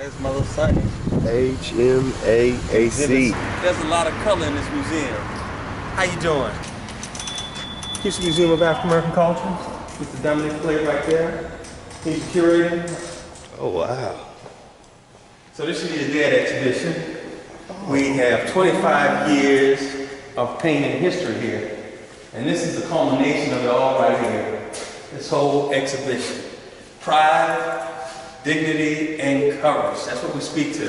That's my little son. HMAAC. There's a lot of color in this museum. How you doing? Here's the Museum of African American Culture. Mr. Dominic Clay right there. He's curating. Oh, wow. So this is the Dead exhibition. We have 25 years of painting history here. And this is the culmination of it all right here. This whole exhibition. Pride, dignity, and courage. That's what we speak to.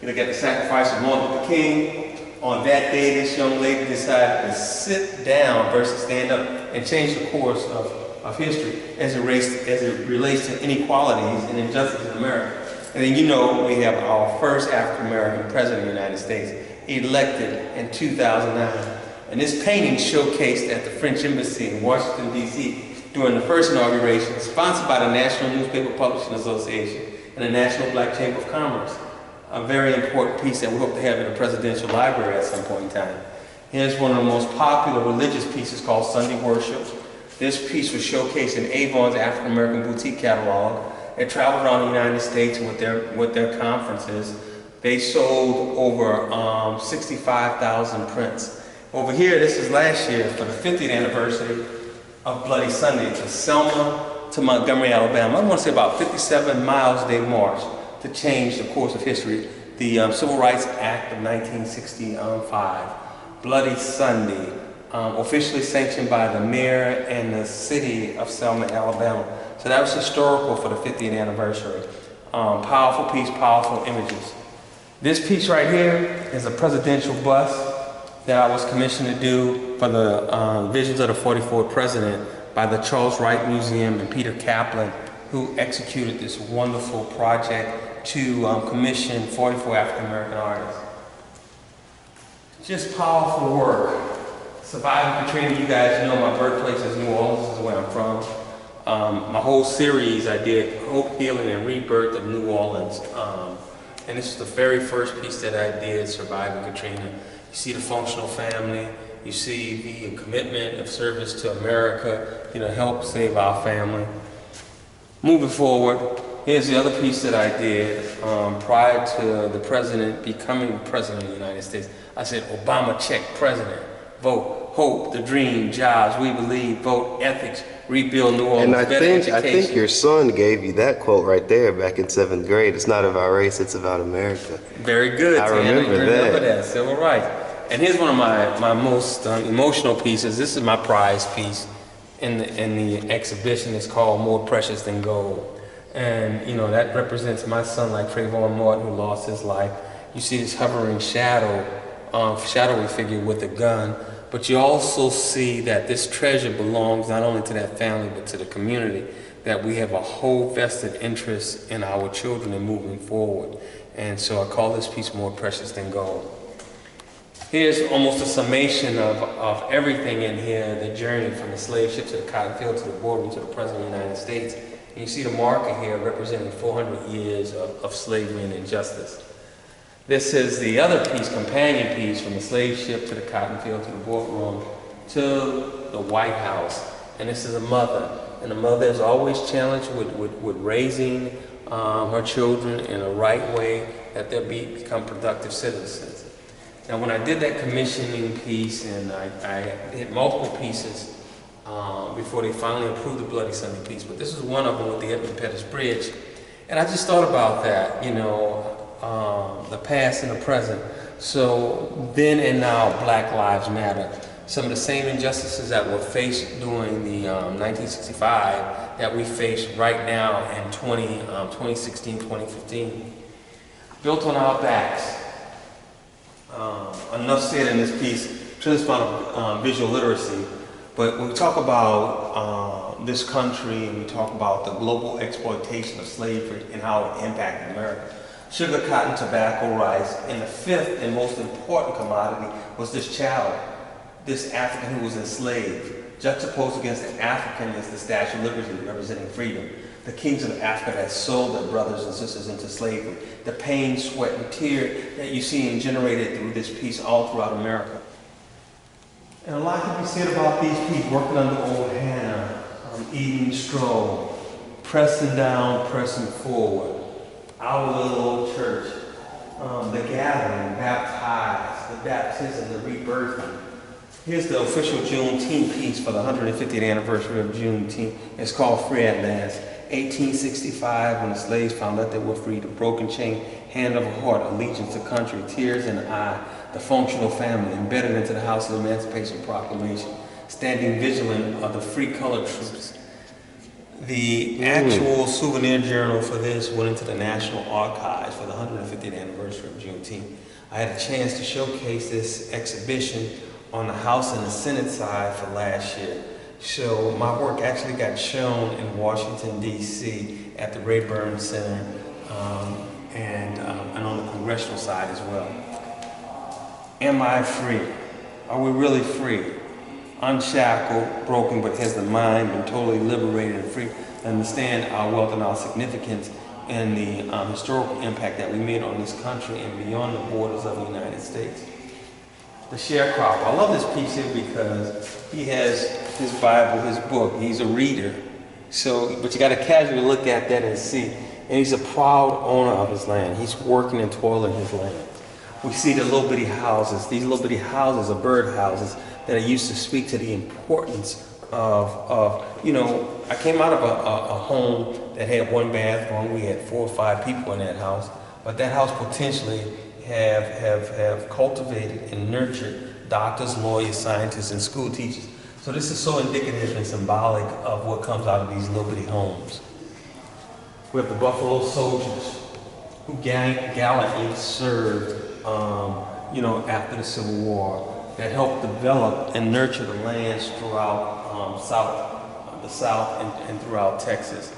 You look at the sacrifice of Martin Luther King. On that day, this young lady decided to sit down versus stand up and change the course of history as it relates to inequalities and injustice in America. And then you know we have our first African American president of the United States elected in 2009. And this painting showcased at the French Embassy in Washington, D.C. during the first inauguration, sponsored by the National Newspaper Publishing Association and the National Black Chamber of Commerce. A very important piece that we hope to have in the presidential library at some point in time. Here's one of the most popular religious pieces called Sunday Worship. This piece was showcased in Avon's African American Boutique catalog. It traveled around the United States with their conferences. They sold over 65,000 prints. Over here, this is last year for the 50th anniversary of Bloody Sunday, to Selma to Montgomery, Alabama. I want to say about 57 miles they marched to change the course of history. The Civil Rights Act of 1965, Bloody Sunday, officially sanctioned by the mayor and the city of Selma, Alabama. So that was historical for the 50th anniversary. Powerful piece, powerful images. This piece right here is a presidential bust that I was commissioned to do for the Visions of the 44th President by the Charles Wright Museum and Peter Kaplan, who executed this wonderful project to commission 44 African American artists. Just powerful work. Surviving Katrina, you guys know my birthplace is New Orleans, this is where I'm from. My whole series I did, Hope, Healing, and Rebirth of New Orleans. And this is the very first piece that I did, Surviving Katrina. You see the functional family, you see the commitment of service to America, help save our family. Moving forward, here's the other piece that I did prior to the president becoming president of the United States. I said, Obama check president, vote, hope, the dream, jobs, we believe, vote, ethics, rebuild New Orleans, and I think your son gave you that quote right there back in 7th grade. It's not about race, it's about America. Very good. I remember that. Civil rights. And here's one of my most emotional pieces. This is my prize piece in the exhibition. It's called More Precious Than Gold. And that represents my son, like Trayvon Martin, who lost his life. You see this hovering shadowy figure with a gun. But you also see that this treasure belongs not only to that family, but to the community, that we have a whole vested interest in our children and moving forward. And so I call this piece More Precious Than Gold. Here's almost a summation of everything in here, the journey from the slave ship to the cotton field, to the boardroom, to the President of the United States. And you see the marker here representing 400 years of slavery and injustice. This is the other piece, companion piece, from the slave ship to the cotton field, to the boardroom, to the White House. And this is a mother. And the mother is always challenged with raising her children in a right way, that they'll become productive citizens. Now, when I did that commissioning piece, and I did multiple pieces before they finally approved the Bloody Sunday piece, but this is one of them with the Edmund Pettus Bridge. And I just thought about that, the past and the present. So then and now, Black Lives Matter. Some of the same injustices that were faced during the 1965 that we face right now in 2016, 2015. Built on our backs. Enough said in this piece, tremendous amount of visual literacy. But when we talk about this country, and we talk about the global exploitation of slavery and how it impacted America, sugar, cotton, tobacco, rice, and the fifth and most important commodity was this chattel, this African who was enslaved. Juxtaposed against the African is the Statue of Liberty representing freedom. The kings of Africa that sold their brothers and sisters into slavery. The pain, sweat, and tear that you see and generated through this piece all throughout America. And a lot can be said about these people working under old Hannah, eating straw, pressing down, pressing forward. our little old church, the gathering, baptized, the baptism, the rebirthing. Here's the official Juneteenth piece for the 150th anniversary of Juneteenth. It's called Free at Last. 1865, when the slaves found that they were free, the broken chain, hand of a heart, allegiance to country, tears in the eye, the functional family, embedded into the House of Emancipation Proclamation, standing vigilant of the free colored troops. The actual souvenir journal for this went into the National Archives for the 150th anniversary of Juneteenth. I had a chance to showcase this exhibition on the House and the Senate side for last year. So my work actually got shown in Washington, D.C. at the Rayburn Center and on the congressional side as well. Am I free? Are we really free? Unshackled, broken, but has the mind been totally liberated and free to understand our wealth and our significance and the historical impact that we made on this country and beyond the borders of the United States? The Sharecropper. I love this piece here because he has his Bible, his book. He's a reader. So, but you got to casually look at that and see. And he's a proud owner of his land. He's working and toiling his land. We see the little bitty houses. These little bitty houses are bird houses that are used to speak to the importance of you know, I came out of a home that had one bathroom. We had 4 or 5 people in that house. But that house potentially have cultivated and nurtured doctors, lawyers, scientists, and school teachers. So this is so indicative and symbolic of what comes out of these little bitty homes. We have the Buffalo Soldiers who gallantly served, you know, after the Civil War, that helped develop and nurture the lands throughout the South and throughout Texas.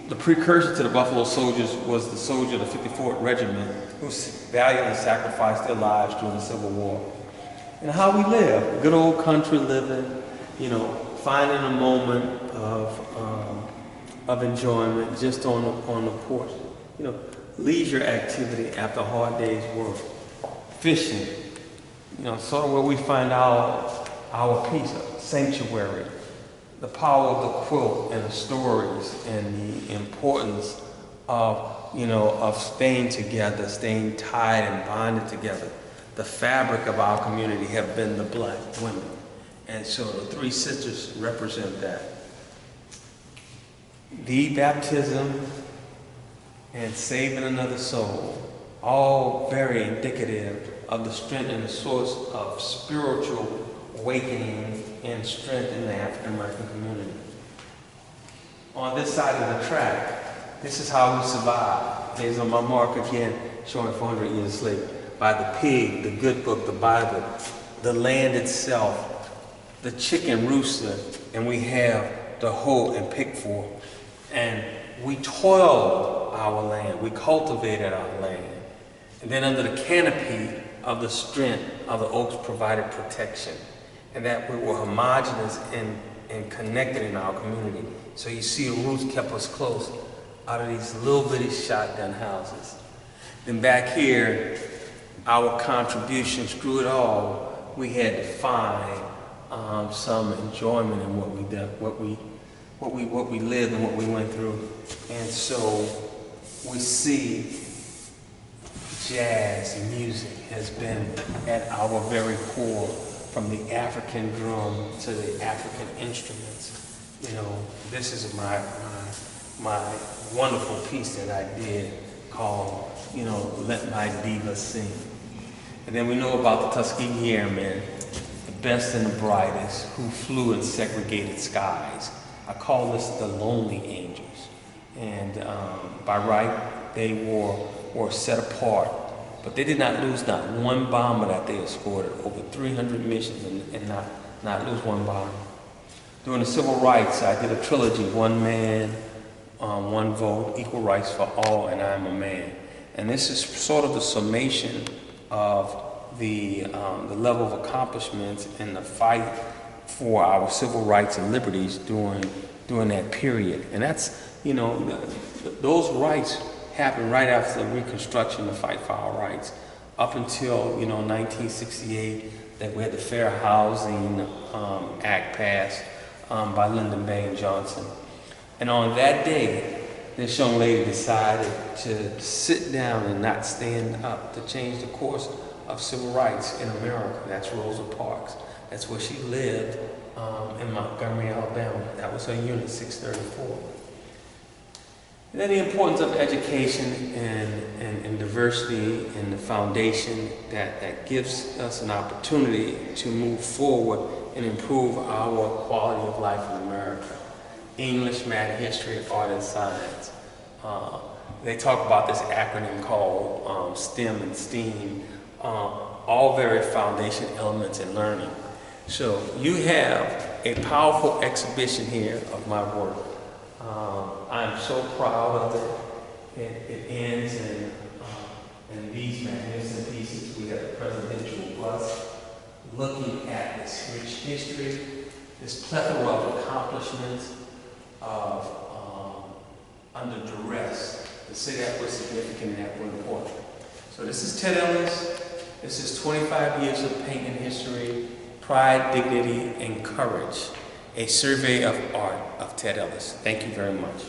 The precursor to the Buffalo Soldiers was the soldier of the 54th Regiment who valiantly sacrificed their lives during the Civil War. And how we live, good old country living, you know, finding a moment of enjoyment just on the porch. You know, leisure activity after a hard day's work. Fishing, you know, sort of where we find our peace, sanctuary. The power of the quilt and the stories and the importance of, you know, of staying together, staying tied and bonded together. The fabric of our community have been the Black women. And so the 3 sisters represent that. The baptism and saving another soul, all very indicative of the strength and the source of spiritual awakening and strength in the African American community. On this side of the track, this is how we survive. There's on my mark again, showing 400 years of slavery. By the pig, the good book, the Bible, the land itself, the chicken rooster, and we have the hoe and pickfork. And we toiled our land, we cultivated our land. And then under the canopy of the strength of the oaks provided protection. And that we were homogenous and connected in our community. So you see the roots kept us close out of these little bitty shotgun houses. Then back here, our contributions through it all, we had to find some enjoyment in what we did, what we lived and what we went through. And so we see jazz music has been at our very core, from the African drum to the African instruments. You know, this is my wonderful piece that I did called, you know, Let My Diva Sing. And then we know about the Tuskegee Airmen, the best and the brightest, who flew in segregated skies. I call this the Lonely Angels. And by right, they were set apart. But they did not lose not one bomber that they escorted, over 300 missions, and not lose one bomber. During the civil rights, I did a trilogy, One Man, One Vote, Equal Rights for All, and I'm a Man. And this is sort of the summation of the level of accomplishments in the fight for our civil rights and liberties during that period. And that's, you know, those rights happened right after the Reconstruction, the fight for our rights, up until, you know, 1968, that we had the Fair Housing Act passed by Lyndon Baines Johnson. And on that day, This young lady decided to sit down and not stand up to change the course of civil rights in America. That's Rosa Parks. That's where she lived in Montgomery, Alabama. That was her unit 634. And then the importance of education and diversity and the foundation that gives us an opportunity to move forward and improve our quality of life in America. English, math, history, art, and science. They talk about this acronym called STEM and STEAM, all very foundation elements in learning. So you have a powerful exhibition here of my work. I'm so proud of it. It ends in these magnificent pieces. We have the presidential bus looking at this rich history, this plethora of accomplishments of under duress. To say that was significant and that was important. So this is Ted Ellis. This is 25 years of painting history, pride, dignity, and courage. A survey of art of Ted Ellis. Thank you very much.